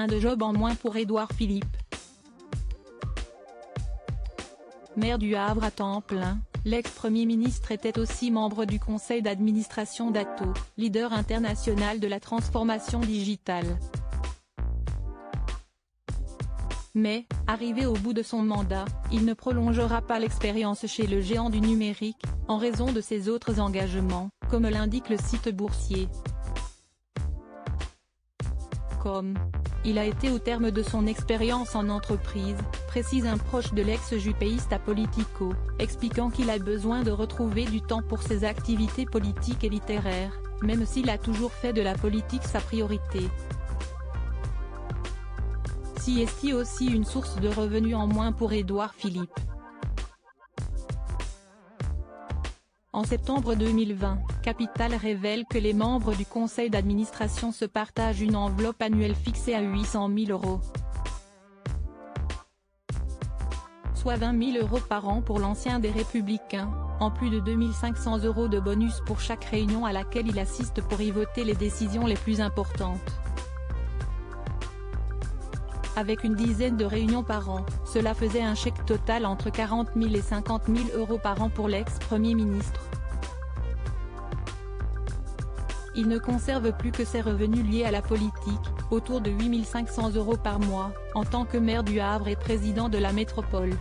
Un de job en moins pour Édouard Philippe. Maire du Havre à temps plein, l'ex-premier ministre était aussi membre du conseil d'administration d'Atto, leader international de la transformation digitale. Mais, arrivé au bout de son mandat, il ne prolongera pas l'expérience chez le géant du numérique, en raison de ses autres engagements, comme l'indique le site boursier. Il a été au terme de son expérience en entreprise, précise un proche de l'ex-jupéiste à Politico, expliquant qu'il a besoin de retrouver du temps pour ses activités politiques et littéraires, même s'il a toujours fait de la politique sa priorité. C'est aussi une source de revenus en moins pour Édouard Philippe. En septembre 2020, Capital révèle que les membres du conseil d'administration se partagent une enveloppe annuelle fixée à 800 000 €. Soit 20 000 € par an pour l'ancien des Républicains, en plus de 2 500 € de bonus pour chaque réunion à laquelle il assiste pour y voter les décisions les plus importantes. Avec une dizaine de réunions par an, cela faisait un chèque total entre 40 000 et 50 000 € par an pour l'ex-premier ministre. Il ne conserve plus que ses revenus liés à la politique, autour de 8 500 € par mois, en tant que maire du Havre et président de la métropole.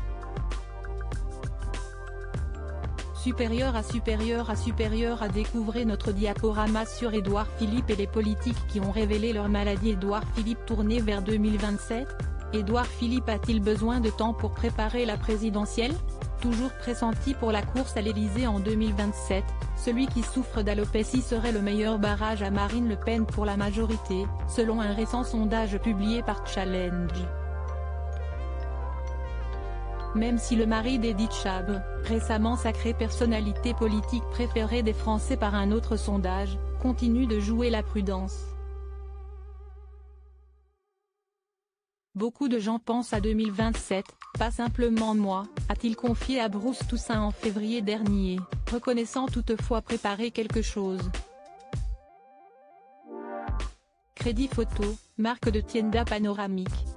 Supérieur à découvrir notre diaporama sur Édouard Philippe et les politiques qui ont révélé leur maladie. Édouard Philippe tourné vers 2027. Édouard Philippe a-t-il besoin de temps pour préparer la présidentielle? Toujours pressenti pour la course à l'Élysée en 2027, celui qui souffre d'alopécie serait le meilleur barrage à Marine Le Pen pour la majorité, selon un récent sondage publié par Challenge. Même si le mari d'Edith Chabre, récemment sacrée personnalité politique préférée des Français par un autre sondage, continue de jouer la prudence. Beaucoup de gens pensent à 2027, pas simplement moi, a-t-il confié à Bruce Toussaint en février dernier, reconnaissant toutefois préparer quelque chose. Crédit Photo, marque de tienda panoramique.